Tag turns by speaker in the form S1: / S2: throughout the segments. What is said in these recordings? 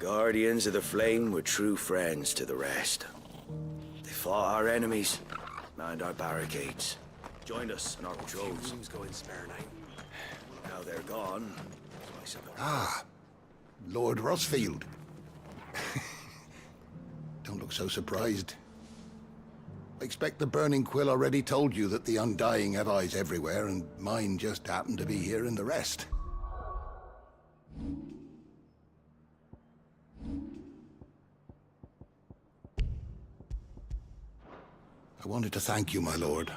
S1: Guardians of the Flame were true friends to the rest. They fought our enemies, manned our barricades, joined us in our patrols.
S2: Going spare night.
S1: Now they're gone, I suppose.
S3: Ah, Lord Rossfield. Don't look so surprised. I expect the Burning Quill already told you that the Undying have eyes everywhere, and mine just happened to be here in the rest. I wanted to thank you, my lord,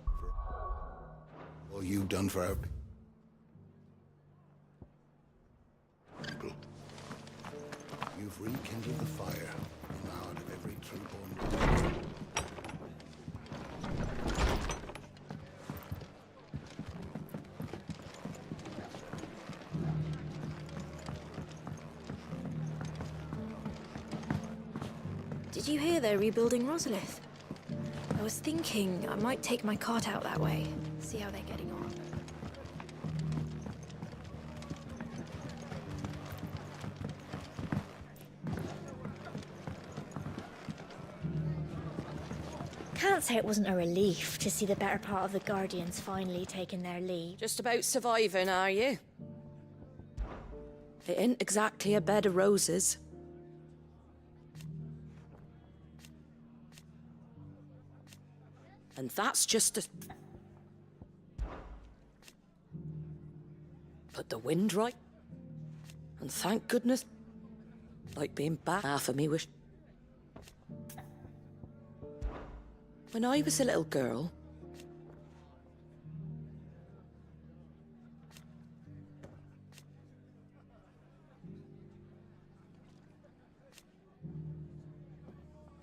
S3: for all you've done for our people. You've rekindled the fire in the heart of every true-born.
S4: Did you hear they're rebuilding Rosalith? I was thinking I might take my cart out that way, see how they're getting on.
S5: Can't say it wasn't a relief to see the better part of the Guardians finally taking their leave.
S6: Just about surviving, are you? It ain't exactly a bed of roses. And that's just a... Put the wind right. And thank goodness, like being back, half of me wish... When I was a little girl,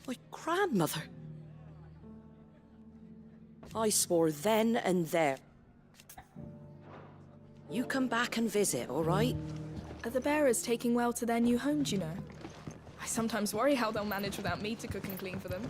S6: my grandmother, I swore then and there. You come back and visit, all right?
S7: Are the bearers taking well to their new homes, you know? I sometimes worry how they'll manage without me to cook and clean for them.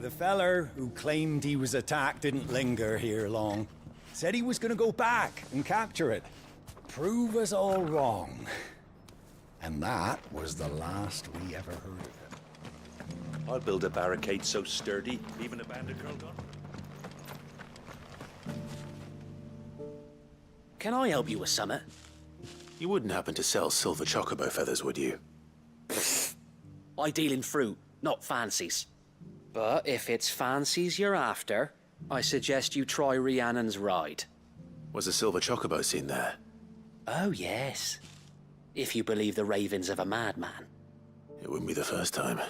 S8: The feller who claimed he was attacked didn't linger here long. Said he was gonna go back and capture it. Prove us all wrong. And that was the last we ever heard of him.
S2: I'll build a barricade so sturdy, even a bandit girl gone.
S9: Can I help you with something? You wouldn't happen to sell silver chocobo feathers, would you? I deal in fruit, not fancies. But if it's fancies you're after, I suggest you try Rhiannon's ride. Was a silver chocobo seen there? Oh, yes. If you believe the ravings of a madman. It wouldn't be the first time.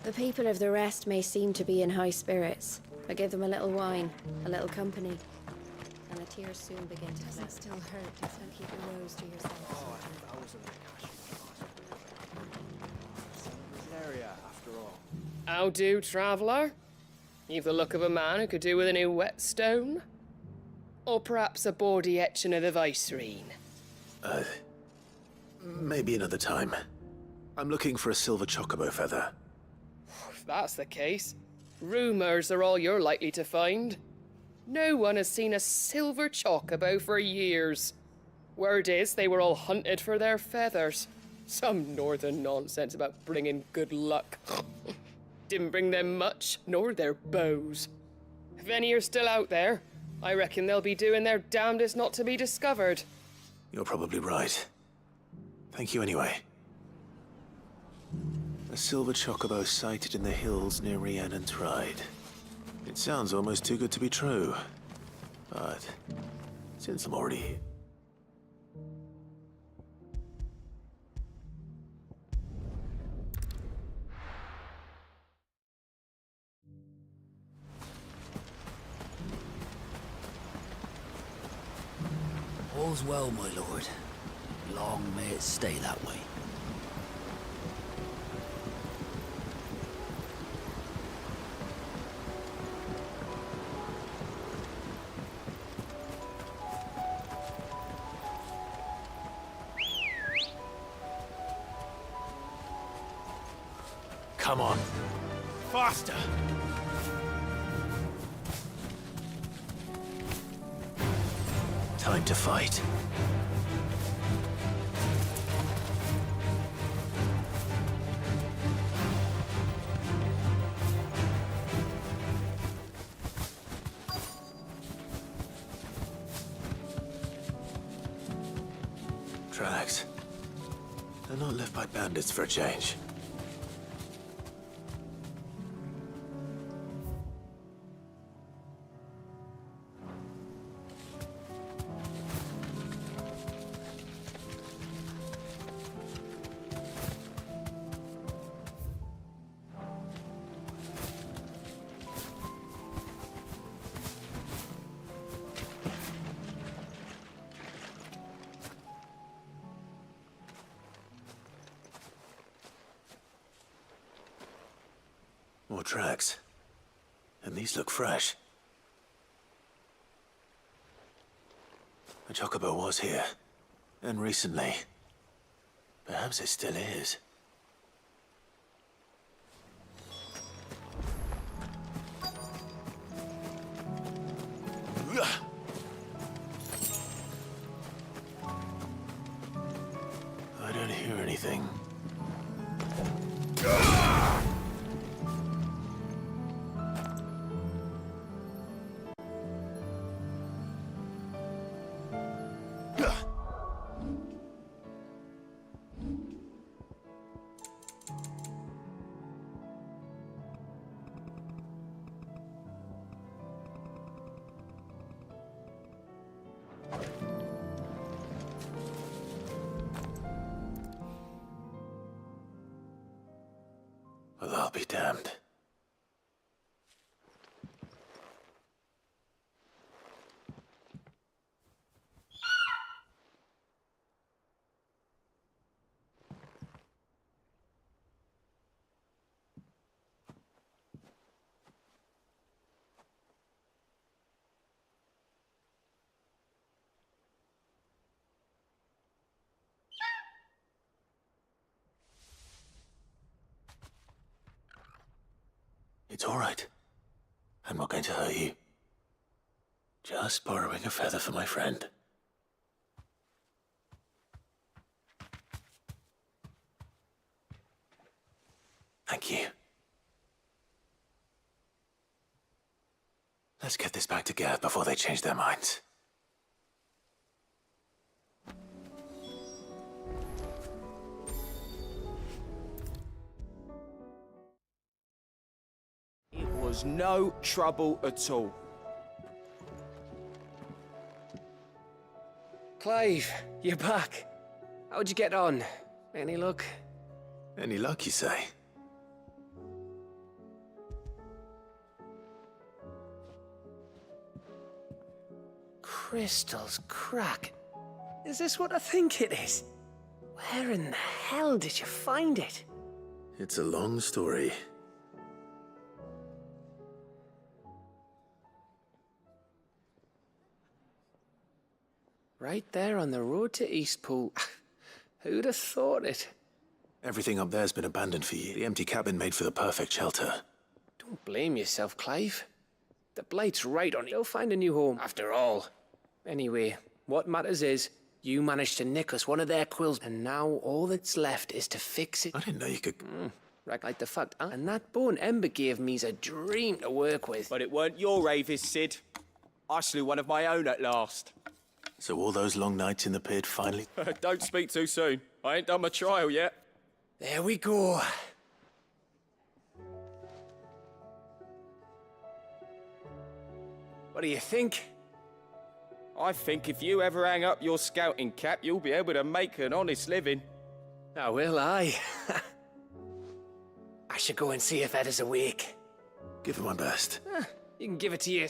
S4: The people of the rest may seem to be in high spirits, but give them a little wine, a little company, and the tears soon begin to flow. Doesn't still hurt, so keep a rose to yourself.
S2: Area, after all.
S10: How do, traveller? You've the look of a man who could do with a new whetstone? Or perhaps a bawdy etching of the Vicereine?
S9: Maybe another time. I'm looking for a silver chocobo feather.
S10: If that's the case, rumours are all you're likely to find. No one has seen a silver chocobo for years. Word is they were all hunted for their feathers. Some northern nonsense about bringing good luck. Didn't bring them much, nor their bows. If any are still out there, I reckon they'll be doing their damnedest not to be discovered.
S9: You're probably right. Thank you anyway. A silver chocobo sighted in the hills near Rhiannon's Ride. It sounds almost too good to be true. But since I'm already here...
S11: All's well, my lord. Long may it stay that way.
S9: Come on.
S8: Faster!
S9: Time to fight. Tracks. They're not left by bandits for a change. More tracks. And these look fresh. A chocobo was here. And recently. Perhaps it still is. I don't hear anything. Well, I'll be damned. It's all right. I'm not going to hurt you. Just borrowing a feather for my friend. Thank you. Let's get this back to Gav before they change their minds.
S12: It was no trouble at all.
S10: Clive, you're back. How'd you get on? Any luck?
S9: Any luck, you say?
S10: Crystal's crack. Is this what I think it is? Where in the hell did you find it?
S9: It's a long story.
S10: Right there on the road to Eastpool. Who'd have thought it?
S9: Everything up there's been abandoned for you. The empty cabin made for the perfect shelter.
S10: Don't blame yourself, Clive. The blight's right on it. You'll find a new home, after all. Anyway, what matters is, you managed to nick us one of their quills, and now all that's left is to fix it.
S9: I didn't know you could...
S10: Right like the fact, huh? And that bone Ember gave me's a dream to work with.
S12: But it weren't your ravis, Sid. I slew one of my own at last.
S9: So all those long nights in the pit finally...
S12: Don't speak too soon. I ain't done my trial yet.
S10: There we go.
S12: What do you think? I think if you ever hang up your scouting cap, you'll be able to make an honest living.
S9: Oh, will I? I should go and see if Ed is awake.
S2: Give it my best.
S9: You can give it to you.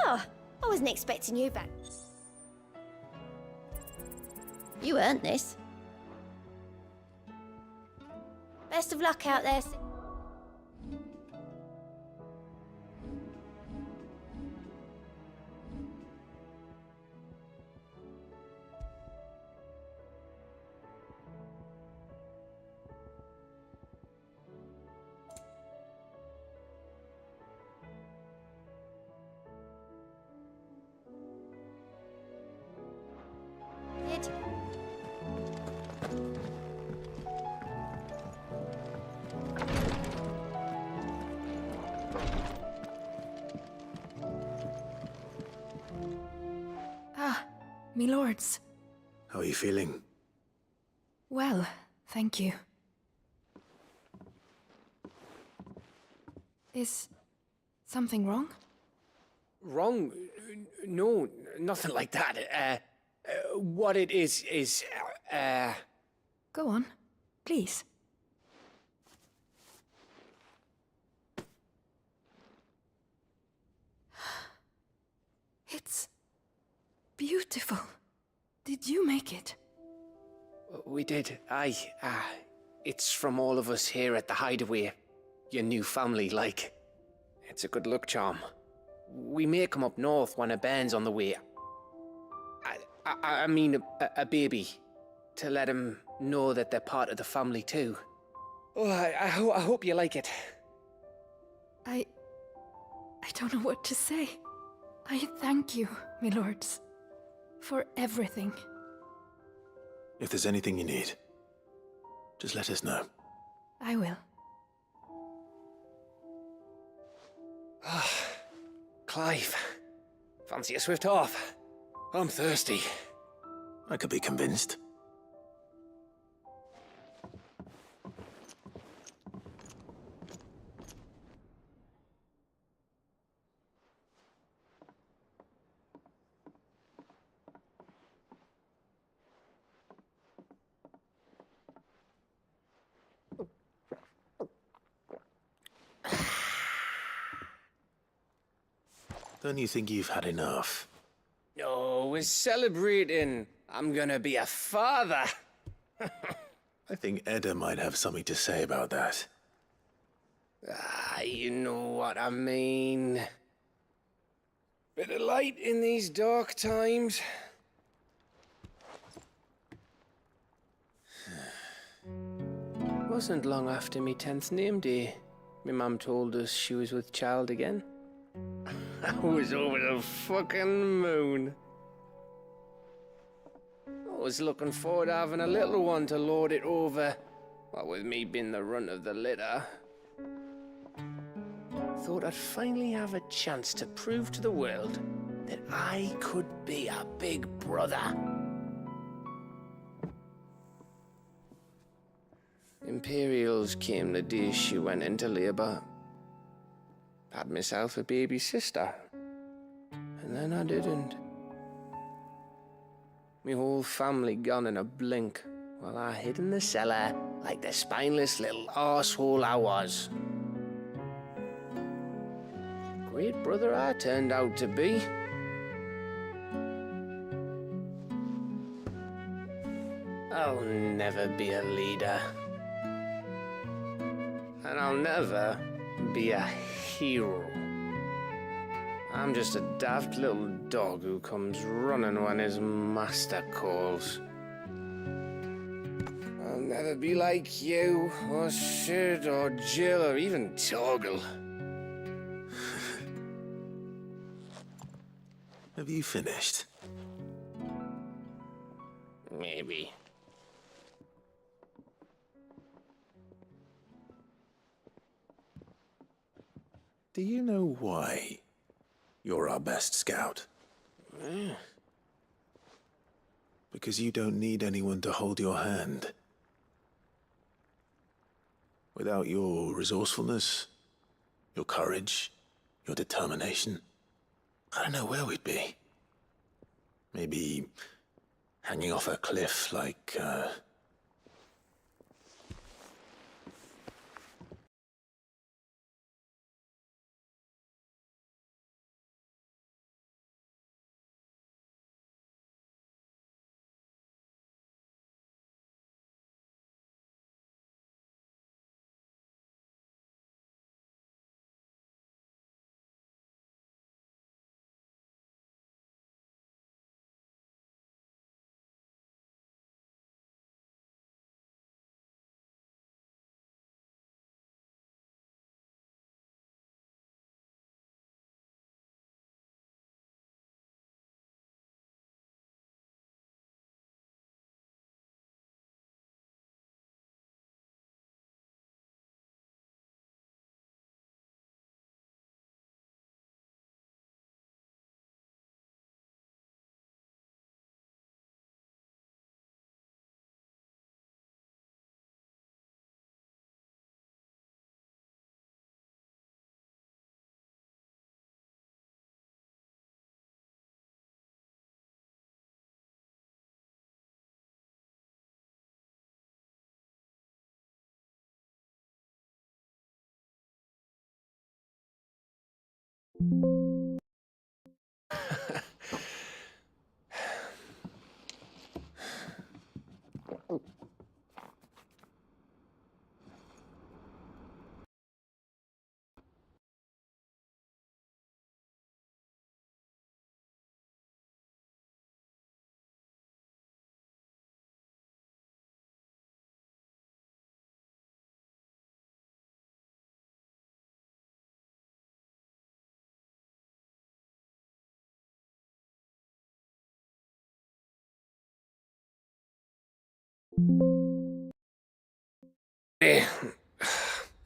S5: Oh, I wasn't expecting you back.
S4: You earned this.
S5: Best of luck out there. Sid.
S7: Ah, me lords.
S2: How are you feeling?
S7: Well, thank you. Is something wrong?
S9: Wrong? No, nothing like that. What it is,
S7: Go on, please. It's beautiful. Did you make it?
S9: We did. Aye. It's from all of us here at the Hideaway. Your new family, like. It's a good luck charm. We may come up north when a band's on the way. I mean a baby. To let him know that they're part of the family too. Oh, I hope you like it.
S7: I don't know what to say. I thank you, my lords, for everything.
S2: If there's anything you need, just let us know.
S7: I will.
S9: Clive, fancy a swift off? I'm thirsty.
S2: I could be convinced. Don't you think you've had enough?
S9: No, we're celebrating. I'm gonna be a father.
S2: I think Edda might have something to say about that.
S9: You know what I mean. Bit of light in these dark times. Wasn't long after me 10th name day. My mum told us she was with child again. I was over the fucking moon. I was looking forward to having a little one to lord it over, what with me being the runt of the litter. Thought I'd finally have a chance to prove to the world that I could be a big brother. Imperials came the day she went into labour. Had myself a baby sister. And then I didn't. Me whole family gone in a blink, while I hid in the cellar like the spineless little arsehole I was. Great brother I turned out to be. I'll never be a leader. And I'll never be a hero. I'm just a daft little dog who comes running when his master calls. I'll never be like you, or Sid, or Jill, or even Torgal.
S2: Have you finished?
S9: Maybe.
S2: Do you know why you're our best scout? Because you don't need anyone to hold your hand. Without your resourcefulness, your courage, your determination, I don't know where we'd be. Maybe hanging off a cliff like,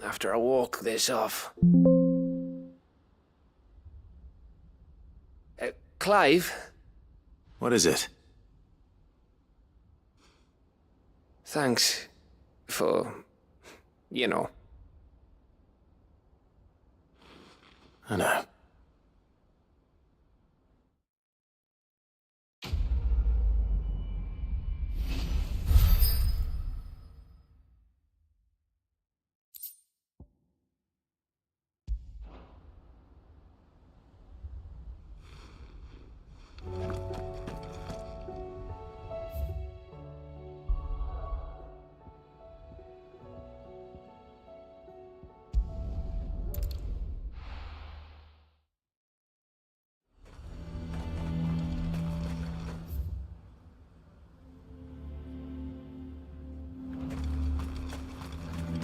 S9: After I walk this off. Clive?
S2: what is it?
S9: Thanks for, you know.
S2: I know.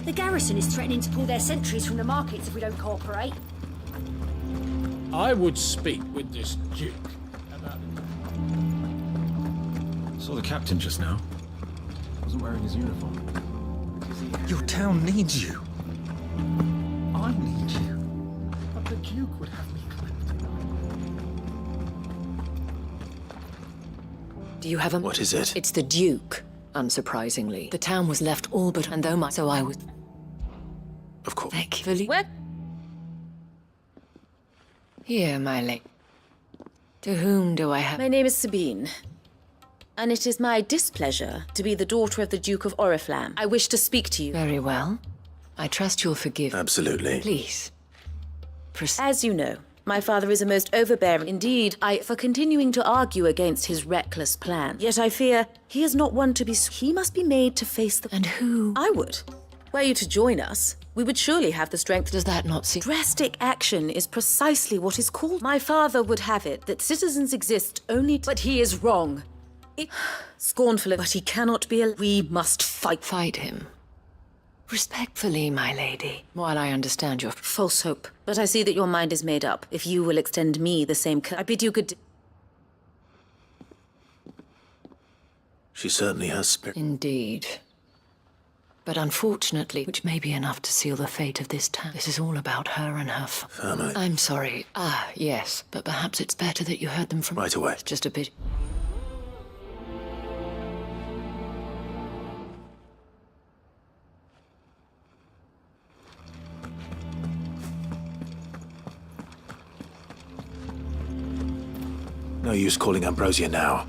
S5: The garrison is threatening to pull their sentries from the markets if we don't cooperate.
S11: I would speak with this Duke about
S13: Saw the captain just now. Wasn't wearing his uniform.
S14: Your town needs you.
S13: I need you. But the Duke would have me clipped.
S6: Do you have a...
S2: What is it?
S6: It's the Duke, unsurprisingly. The town was left all but... And though my... So I was...
S2: Of course.
S6: Thankfully... What? Here, my lady. To whom do I have...
S15: My name is Sabine. And it is my displeasure to be the daughter of the Duke of Oriflamme. I wish to speak to you.
S6: Very well. I trust you'll forgive...
S2: Absolutely.
S6: Please.
S15: As you know, my father is a most overbearing... Indeed, for continuing to argue against his reckless plan. Yet I fear he is not one to be... He must be made to face the...
S6: And who?
S15: I would. Were you to join us, we would surely have the strength...
S6: Does that not seem...
S15: Drastic action is precisely what is called... My father would have it that citizens exist only to... But he is wrong. Scornful of... But he cannot be... We must fight.
S6: Fight him. Respectfully, my lady, while I understand your...
S15: False hope. But I see that your mind is made up. If you will extend me the same... I bid you good...
S2: She certainly has spirit.
S16: Indeed. But unfortunately, which may be enough to seal the fate of this town, this is all about her and her
S2: family.
S16: I'm sorry. Yes. But perhaps it's better that you heard them from...
S2: Right away.
S16: It's just a bit...
S2: No use calling Ambrosia now.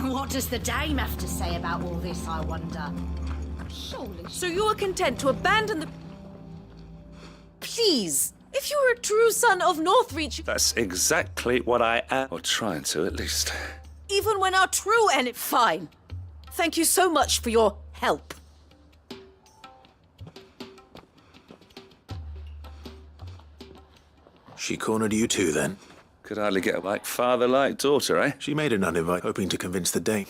S15: What does the dame have to say about all this, I wonder?
S7: Surely.
S15: So you are content to abandon the... Please! If you were a true son of Northreach...
S17: That's exactly what I am. Or trying to, at least.
S15: Even when our true enemy... Fine. Thank you so much for your help.
S2: She cornered you too, then?
S17: Could hardly get a like father, like daughter, eh?
S2: She made an uninvite, hoping to convince the dame.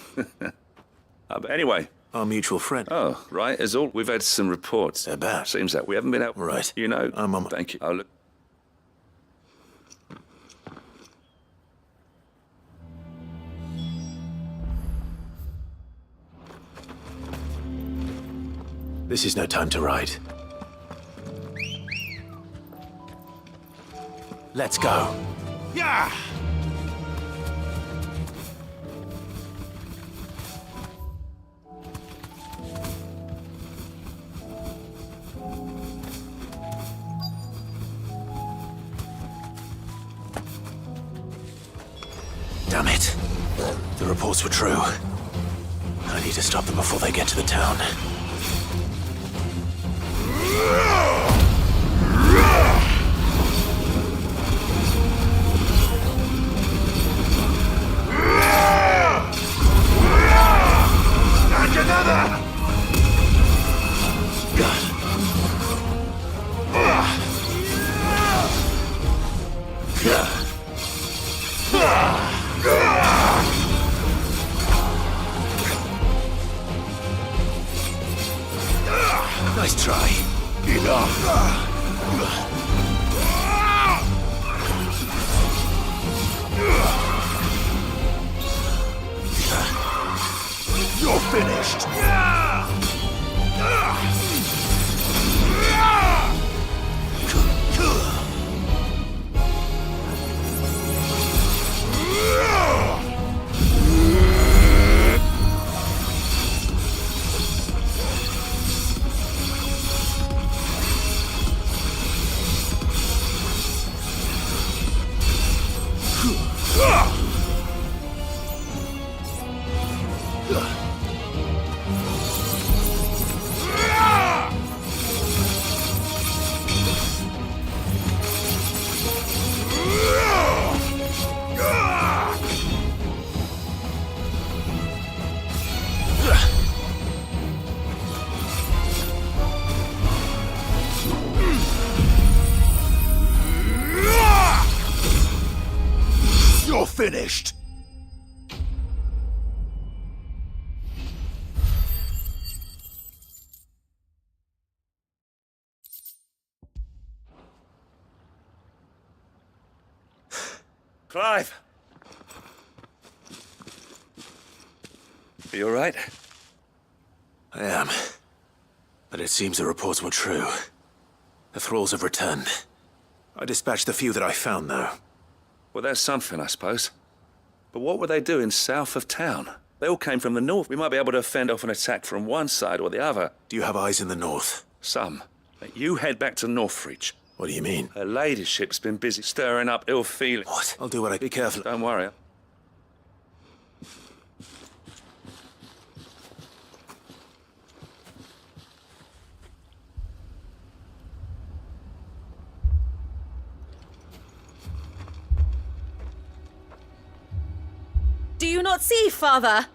S17: But anyway.
S2: Our mutual friend.
S17: Oh, right, as all. We've had some reports.
S2: They're bad.
S17: Seems that we haven't been out.
S2: Right.
S17: You know.
S2: I'm on.
S17: Thank you. Oh, look.
S2: This is no time to ride. Let's go.
S3: Yeah!
S2: Damn it. The reports were true. I need to stop them before they get to the town.
S3: And another!
S2: Nice try.
S3: You're finished! You're finished!
S17: Clive! Are you all right?
S2: I am. But it seems the reports were true. The thralls have returned. I dispatched the few that I found, though.
S17: Well, that's something, I suppose. But what were they doing south of town? They all came from the north. We might be able to fend off an attack from one side or the other.
S2: Do you have eyes in the north?
S17: Some. You head back to Northreach.
S2: What do you mean?
S17: Her ladyship's been busy stirring up ill feeling.
S2: What? I'll do what I... Be careful.
S17: Don't worry.
S15: Do you not see, Father?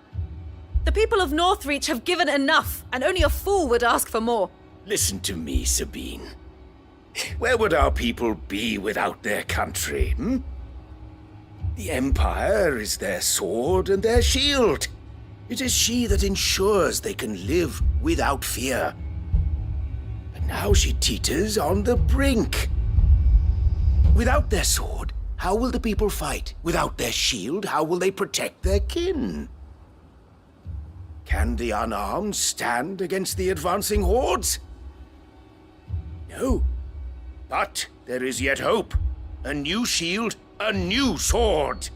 S15: The people of Northreach have given enough, and only a fool would ask for more.
S1: Listen to me, Sabine. Where would our people be without their country, The Empire is their sword and their shield. It is she that ensures they can live without fear. But now she teeters on the brink. Without their sword, how will the people fight? Without their shield, how will they protect their kin? Can the unarmed stand against the advancing hordes? No. But there is yet hope. A new shield, a new sword.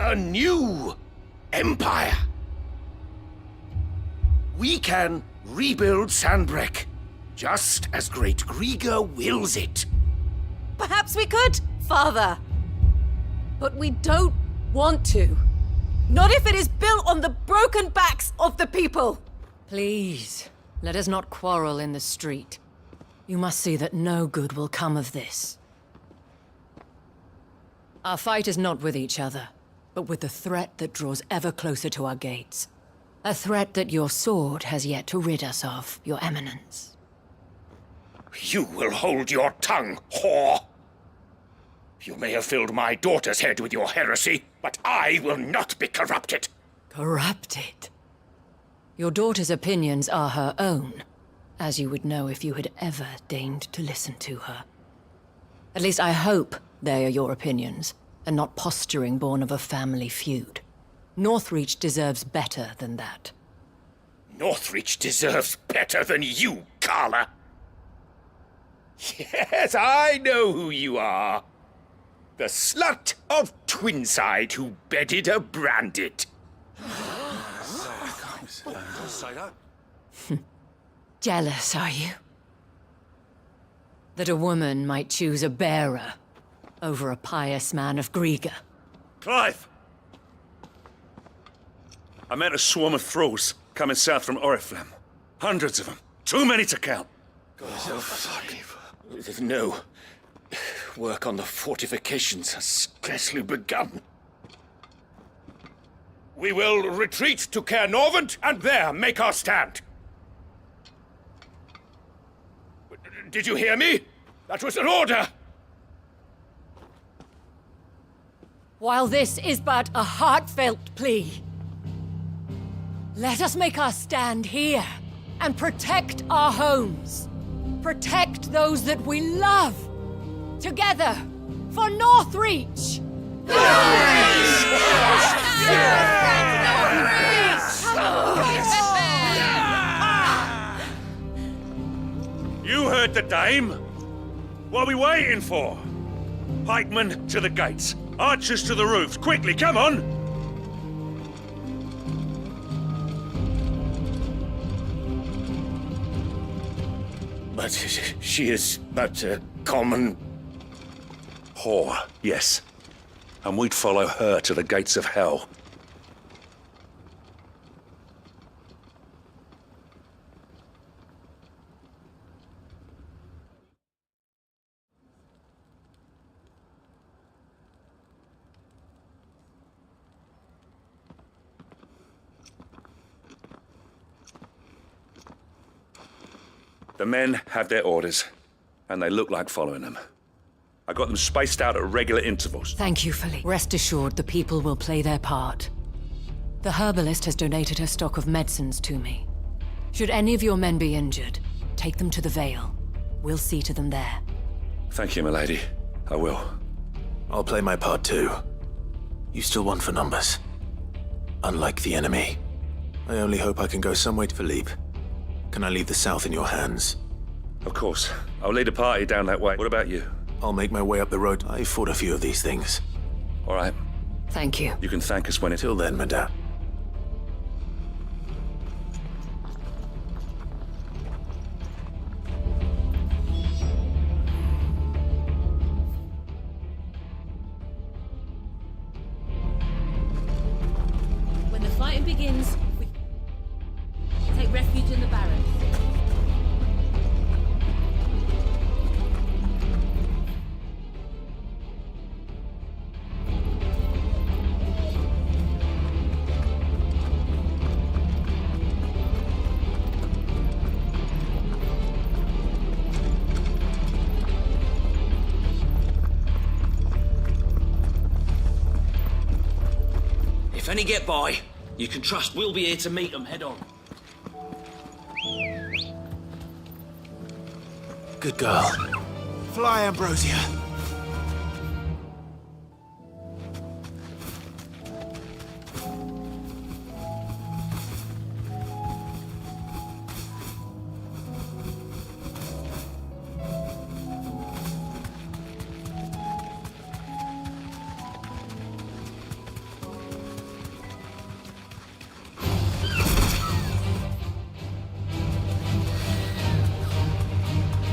S1: A new empire. We can rebuild Sandbreck, just as Great Grieger wills it.
S6: Perhaps we could, Father. But we don't want to. Not if it is built on the broken backs of the people.
S16: Please, let us not quarrel in the street. You must see that no good will come of this. Our fight is not with each other, but with the threat that draws ever closer to our gates. A threat that your sword has yet to rid us of, Your Eminence.
S1: You will hold your tongue, whore! You may have filled my daughter's head with your heresy, but I will not be corrupted.
S16: Corrupted? Your daughter's opinions are her own, as you would know if you had ever deigned to listen to her. At least I hope they are your opinions, and not posturing born of a family feud. Northreach deserves better than that.
S1: Northreach deserves better than you, Carla. Yes, I know who you are. The slut of Twinside who bedded a Brandit.
S16: Jealous, are you? That a woman might choose a bearer over a pious man of Grieger.
S17: Clive! I met a swarm of thralls coming south from Oriflamme. Hundreds of them. Too many to count.
S1: No. Work on the fortifications has scarcely begun. We will retreat to Caer Norvent and there make our stand. Did you hear me? That was an order!
S16: While this is but a heartfelt plea, let us make our stand here and protect our homes. Protect those that we love. Together, for Northreach!
S17: You heard the dame. What are we waiting for? Pikemen to the gates. Archers to the roofs. Quickly, come on!
S1: But she is but a common...
S17: whore, yes. And we'd follow her to the gates of hell. The men have their orders, and they look like following them. I got them spaced out at regular intervals.
S16: Thank you, Philippe. Rest assured the people will play their part. The herbalist has donated her stock of medicines to me. Should any of your men be injured, take them to the Vale. We'll see to them there.
S17: Thank you, milady. I will.
S2: I'll play my part too. You still want for numbers. Unlike the enemy. I only hope I can go some way to Philippe. Can I leave the south in your hands?
S17: Of course. I'll lead a party down that way. What about you?
S2: I'll make my way up the road. I fought a few of these things.
S17: All right.
S16: Thank you.
S17: You can thank us when it's...
S2: Till then, madame.
S15: When the fighting begins, we take refuge in the barracks.
S9: When he get by, you can trust we'll be here to meet him head on.
S2: Good girl.
S12: Fly, Ambrosia.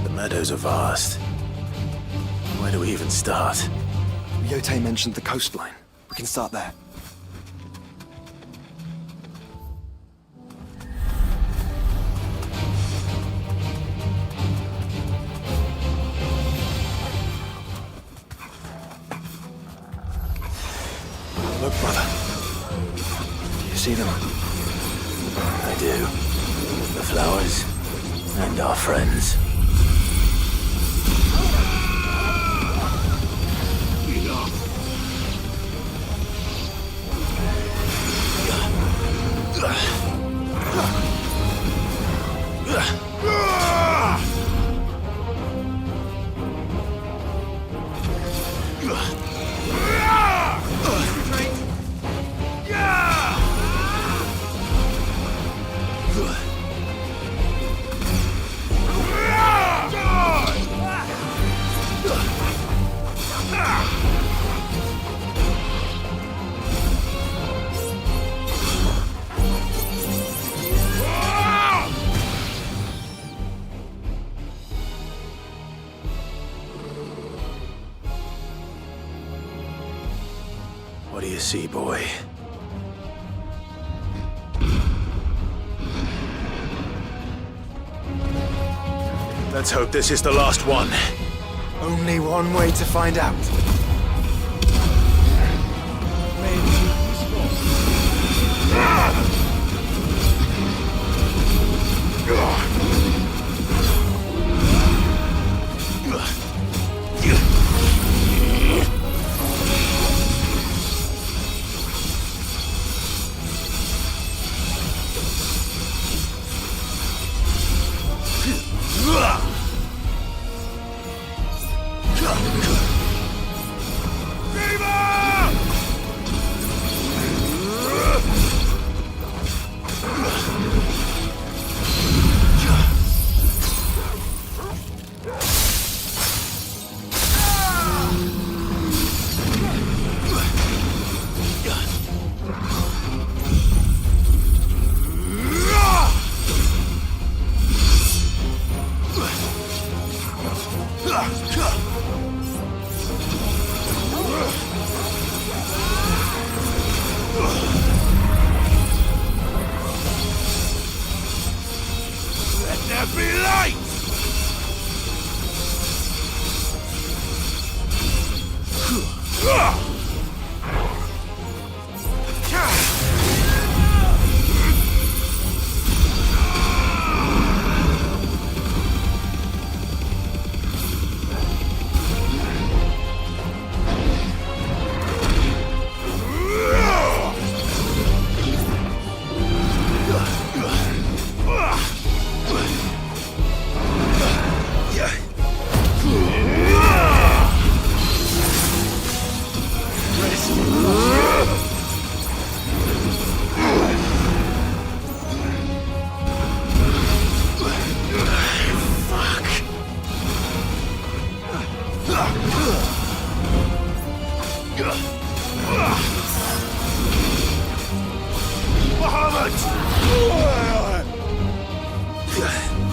S2: The meadows are vast. Where do we even start?
S14: Yote mentioned the coastline. We can start there. Look, brother. Do you see them?
S2: I do. The flowers and our friends. What do you see, boy? Let's hope this is the last one.
S14: Only one way to find out.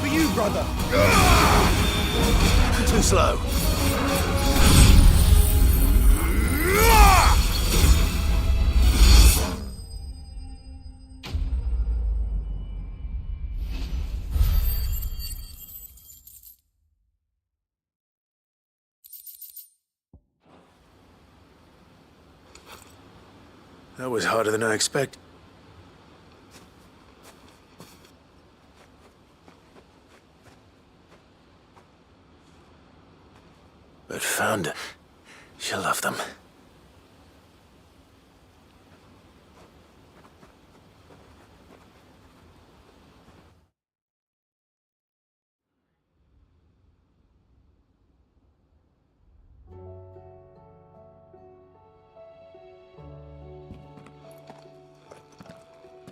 S12: For you, brother.
S2: Too slow. That was harder than I expected. But found it. She'll love them.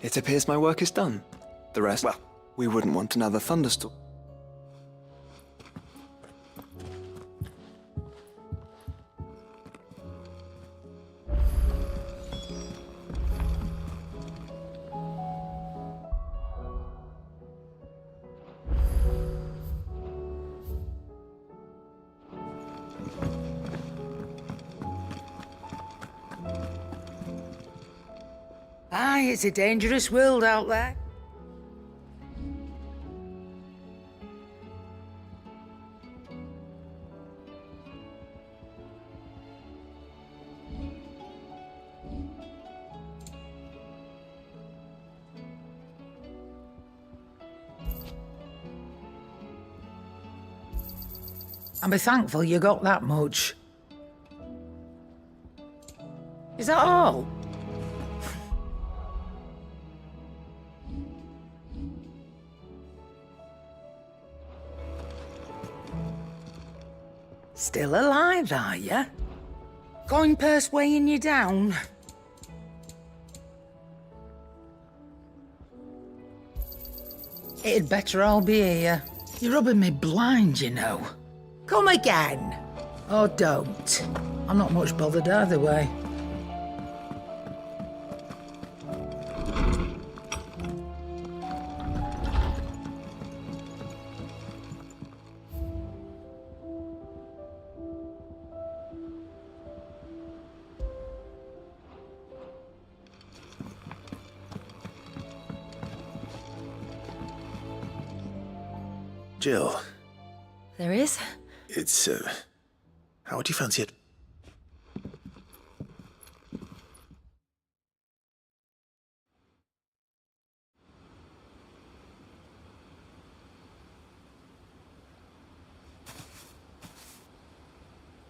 S18: It appears my work is done. The rest, well, we wouldn't want another thunderstorm.
S11: Aye, it's a dangerous world out there. I'm thankful you got that much. Is that all? Still alive, are you? Coin purse weighing you down? It'd better all be here. You're rubbing me blind, you know. Come again. Or don't. I'm not much bothered either way.
S2: Jill.
S16: There is?
S2: It's, how would you fancy it?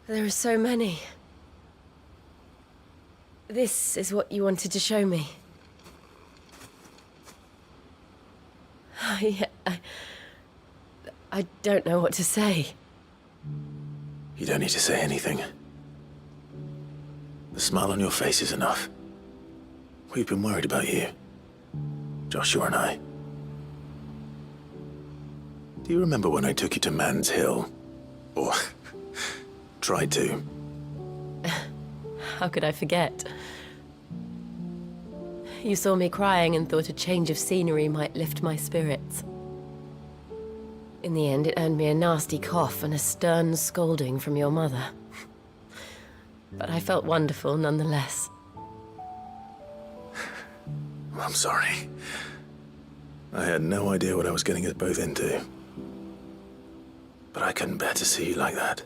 S4: There are so many. This is what you wanted to show me. I don't know what to say.
S2: You don't need to say anything. The smile on your face is enough. We've been worried about you. Joshua and I. Do you remember when I took you to Man's Hill? Or tried to?
S4: How could I forget? You saw me crying and thought a change of scenery might lift my spirits. In the end, it earned me a nasty cough and a stern scolding from your mother. But I felt wonderful nonetheless.
S2: I'm sorry. I had no idea what I was getting us both into. But I couldn't bear to see you like that.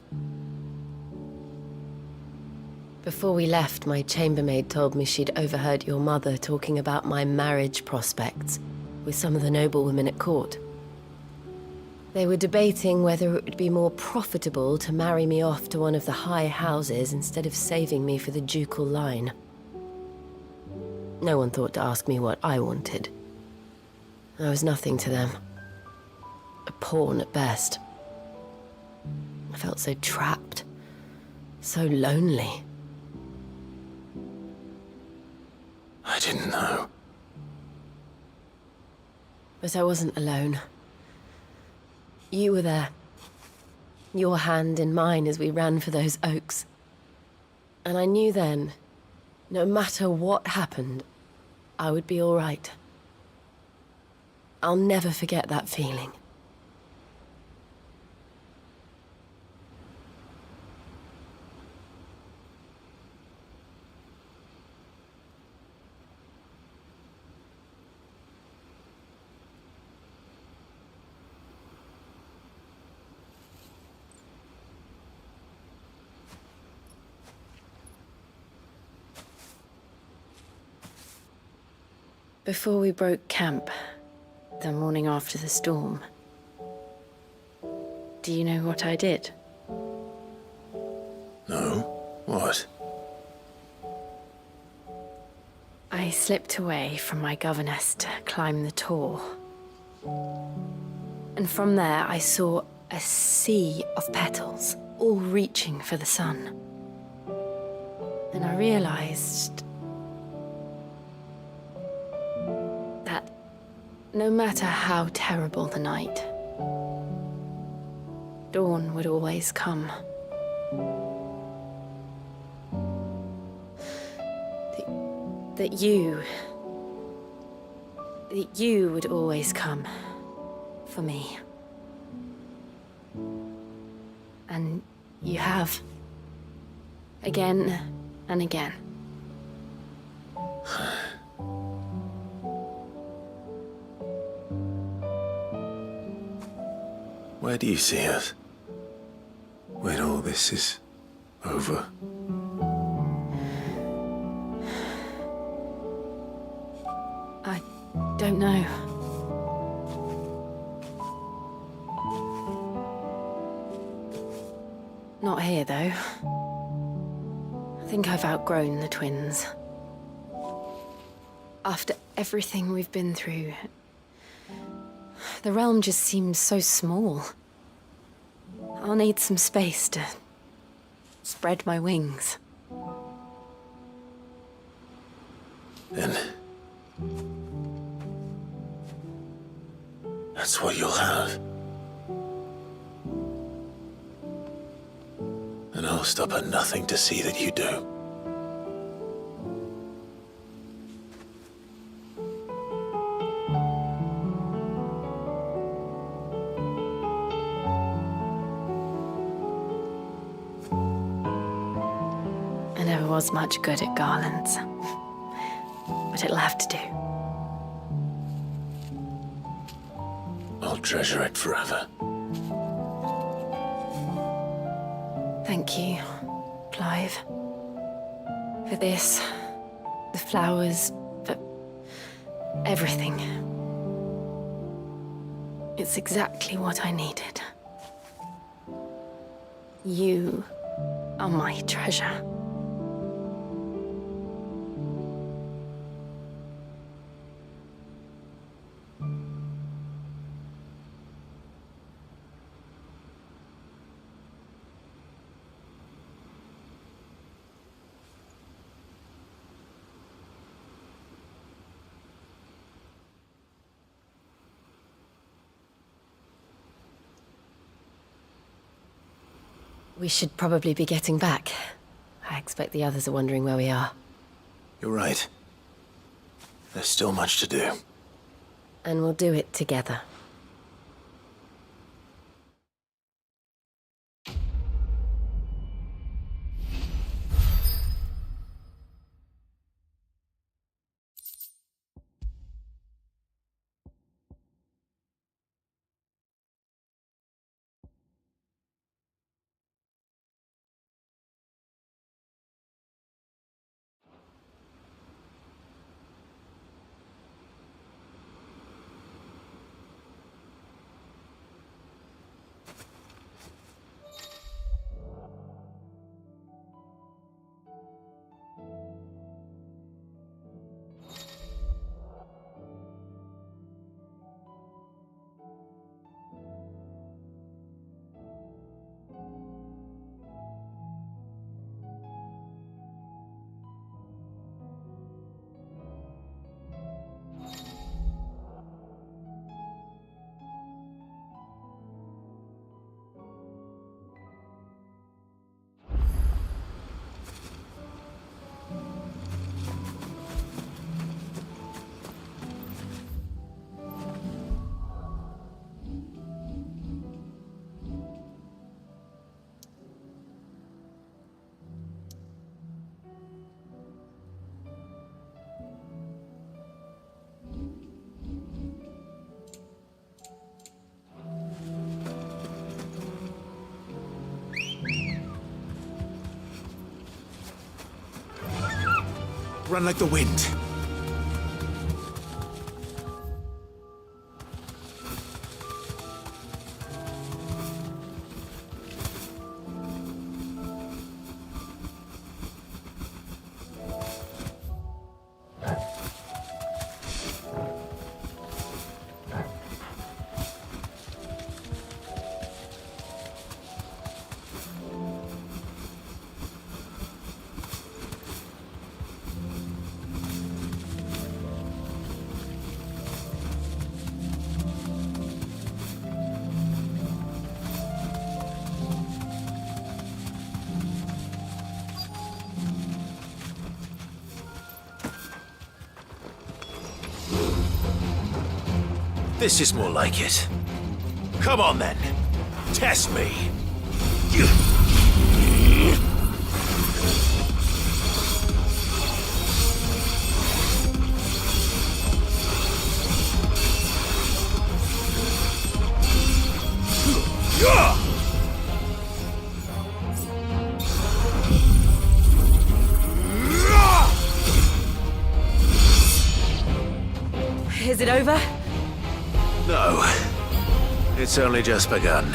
S4: Before we left, my chambermaid told me she'd overheard your mother talking about my marriage prospects with some of the noblewomen at court. They were debating whether it would be more profitable to marry me off to one of the high houses instead of saving me for the ducal line. No one thought to ask me what I wanted. I was nothing to them. A pawn at best. I felt so trapped, so lonely.
S2: I didn't know.
S4: But I wasn't alone. You were there. Your hand in mine as we ran for those oaks. And I knew then, no matter what happened, I would be all right. I'll never forget that feeling. Before we broke camp, the morning after the storm, do you know what I did?
S2: No? What?
S4: I slipped away from my governess to climb the tor. And from there I saw a sea of petals, all reaching for the sun. And I realized No matter how terrible the night, dawn would always come. That you would always come for me. And you have. Again and again.
S2: Where do you see us? When all this is over?
S4: I don't know. Not here, though. I think I've outgrown the twins. After everything we've been through, the realm just seems so small. I'll need some space to spread my wings.
S2: Then that's what you'll have. And I'll stop at nothing to see that you do.
S4: I never was much good at garlands, but it'll have to do.
S2: I'll treasure it forever.
S4: Thank you, Clive. For this, the flowers, for everything. It's exactly what I needed. You are my treasure. We should probably be getting back. I expect the others are wondering where we are.
S2: You're right. There's still much to do.
S4: And we'll do it together.
S2: Run like the wind. This is more like it. Come on then. Test me.
S6: Is it over?
S2: No. It's only just begun.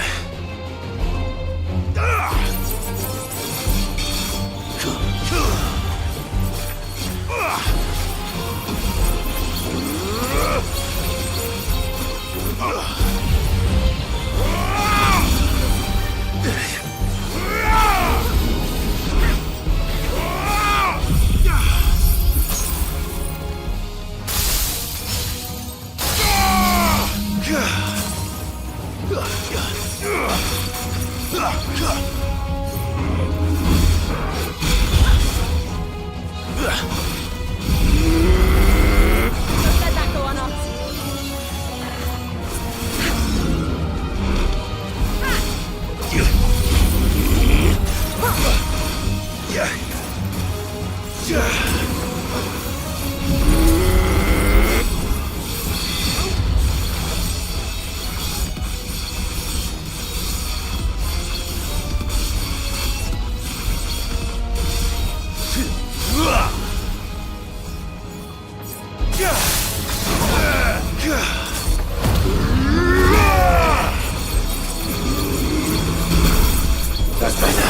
S1: That's better.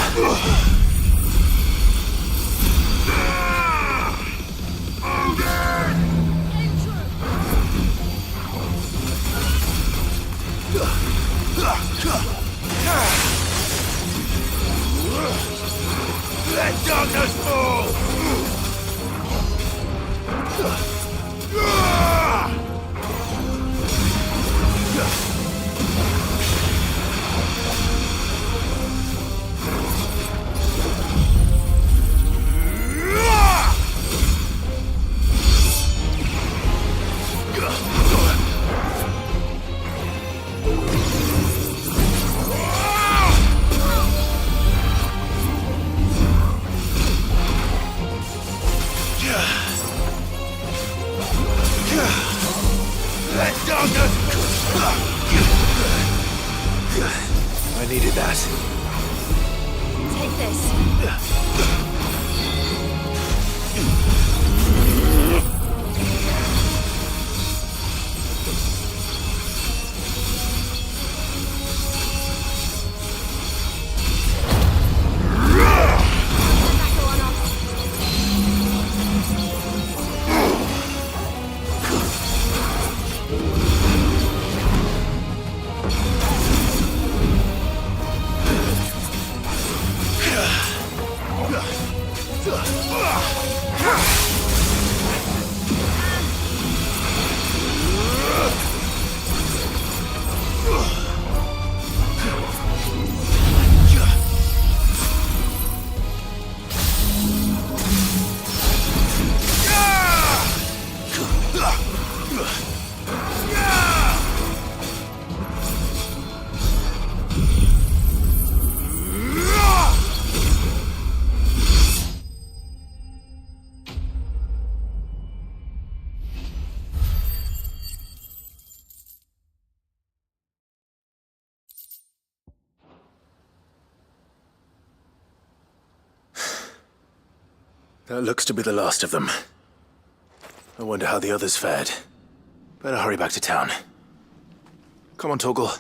S17: Let darkness fall!
S2: I needed that.
S5: Take this.
S2: That looks to be the last of them. I wonder how the others fared. Better hurry back to town. Come on, Torgal.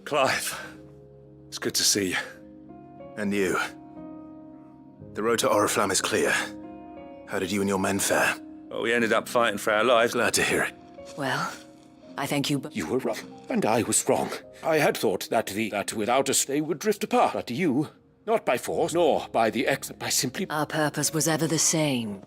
S17: Clive, it's good to see you.
S2: And you. The road to Oriflamme is clear. How did you and your men fare?
S17: Well, we ended up fighting for our lives.
S2: Glad to hear it.
S16: Well, I thank you,
S1: You were wrong, and I was wrong. I had thought that without us they would drift apart, but you Not by force, nor by the by simply...
S16: Our purpose was ever the same.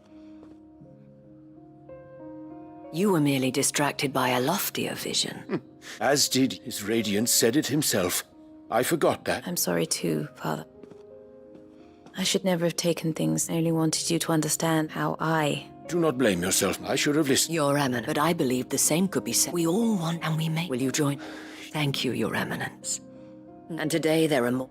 S16: You were merely distracted by a loftier vision.
S1: As did his Radiance said it himself. I forgot that.
S15: I'm sorry too, Father. I should never have taken things. I only wanted you to understand how I...
S1: Do not blame yourself. I should have listened.
S16: Your Eminence. But I believe the same could be said. We all want and we may. Will you join? Thank you, Your Eminence. And today there are more...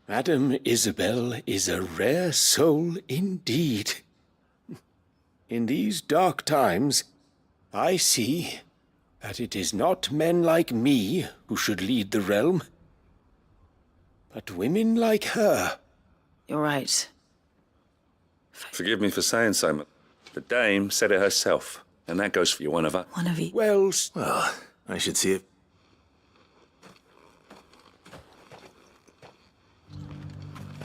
S1: Madam Isabel is a rare soul indeed. In these dark times, I see that it is not men like me who should lead the realm, but women like her.
S15: You're right.
S17: Forgive me for saying so, but the dame said it herself, and that goes for you, one of us.
S15: One of you.
S1: Well,
S2: I should see it.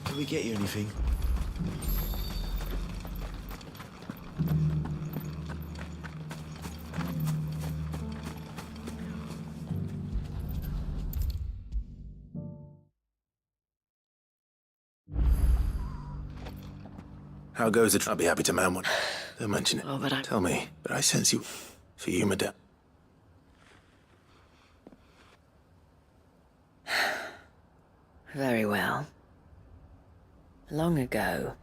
S14: Did we get you anything?
S2: How goes it? I'll be happy to man one. Don't mention it.
S15: Oh, but
S2: Tell me, but I sense you... For you, madame.
S16: Very well. Long ago,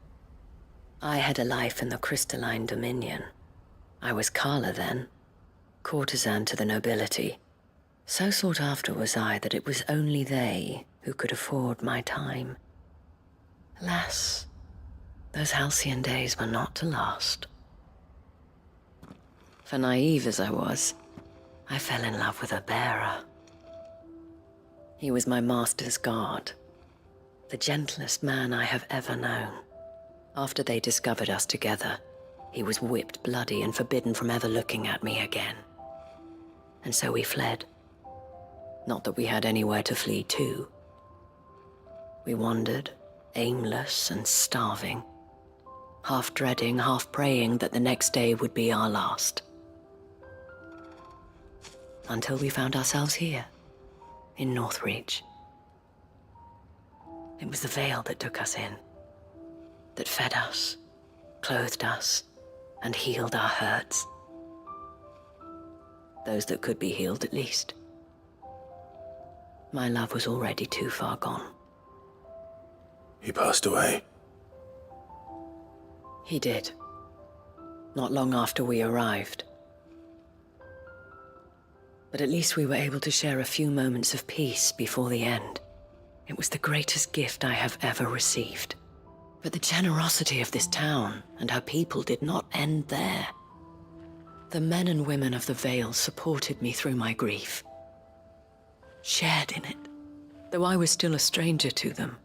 S16: I had a life in the crystalline dominion. I was Carla then, courtesan to the nobility. So sought after was I that it was only they who could afford my time. Alas, those halcyon days were not to last. For naive as I was, I fell in love with a bearer. He was my master's guard, the gentlest man I have ever known. After they discovered us together, he was whipped bloody and forbidden from ever looking at me again. And so we fled. Not that we had anywhere to flee to. We wandered, aimless and starving, half dreading, half praying that the next day would be our last. Until we found ourselves here, in Northreach. It was the veil that took us in, that fed us, clothed us, and healed our hurts. Those that could be healed, at least. My love was already too far gone.
S2: He passed away.
S16: He did. Not long after we arrived. But at least we were able to share a few moments of peace before the end. It was the greatest gift I have ever received. But the generosity of this town and her people did not end there. The men and women of the Vale supported me through my grief, shared in it, though I was still a stranger to them.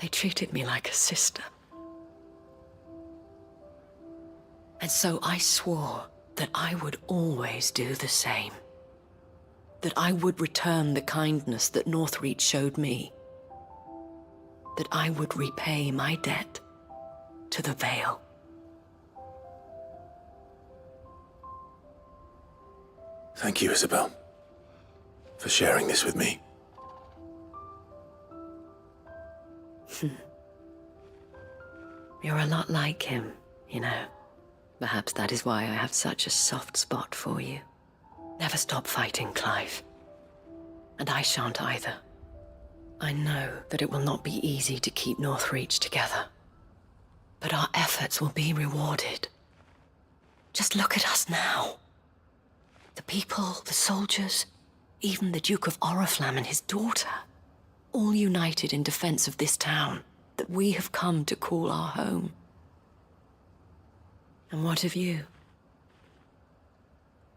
S16: They treated me like a sister. And so I swore that I would always do the same. That I would return the kindness that Northreach showed me. That I would repay my debt to the Vale.
S2: Thank you, Isabel, for sharing this with me.
S16: You're a lot like him, you know. Perhaps that is why I have such a soft spot for you. Never stop fighting, Clive. And I shan't either. I know that it will not be easy to keep Northreach together. But our efforts will be rewarded. Just look at us now. The people, the soldiers, even the Duke of Oriflamme and his daughter, all united in defense of this town that we have come to call our home. And what of you?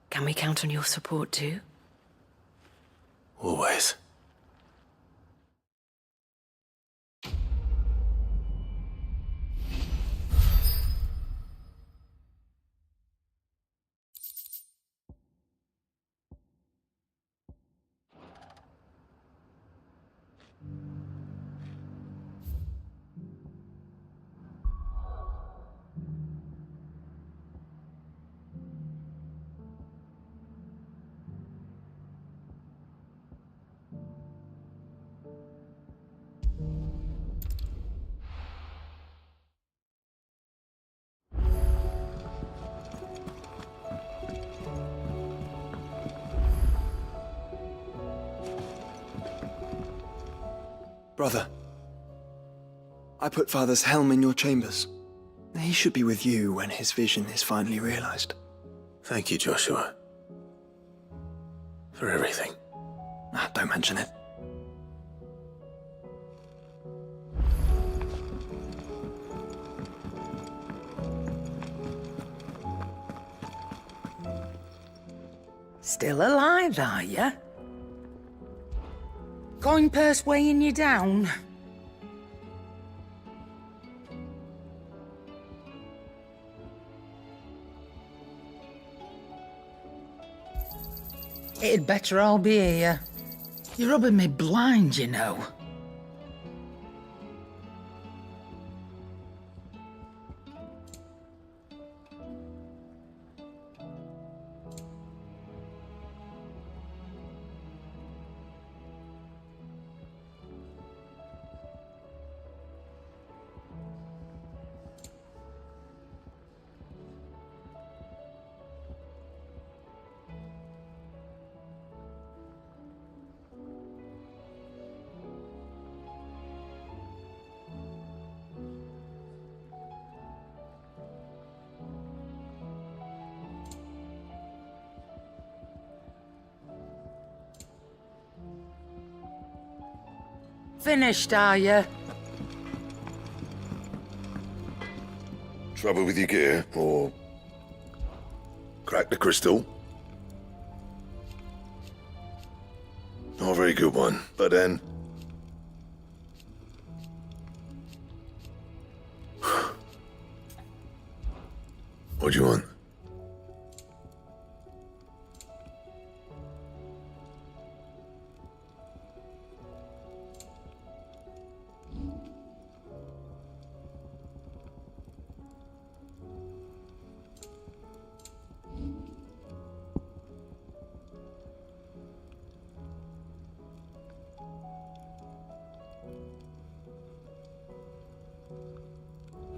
S16: Can we count on your support too?
S2: Always.
S18: Brother, I put Father's helm in your chambers. He should be with you when his vision is finally realized.
S2: Thank you, Joshua. For everything.
S18: Don't mention it.
S11: Still alive, are ya? Coin purse weighing you down? It'd better all be here. You're rubbing me blind, you know. Finished, are you?
S14: Trouble with your gear, or crack the crystal? Not a very good one, but then... What do you want?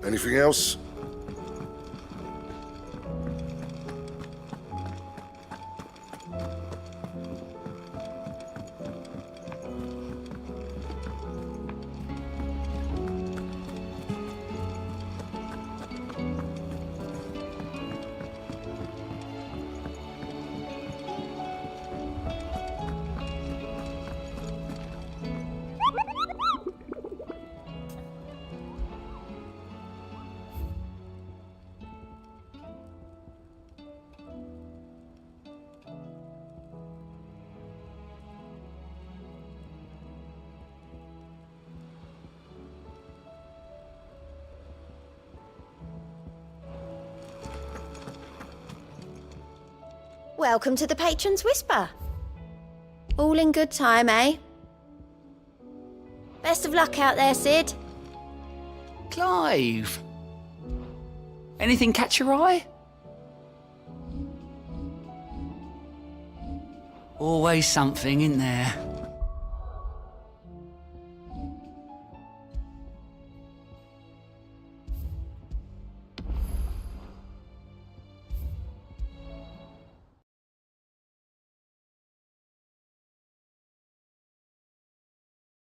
S14: Anything else?
S4: Welcome to the Patron's Whisper. All in good time, eh? Best of luck out there, Sid.
S19: Clive! Anything catch your eye? Always something, isn't there?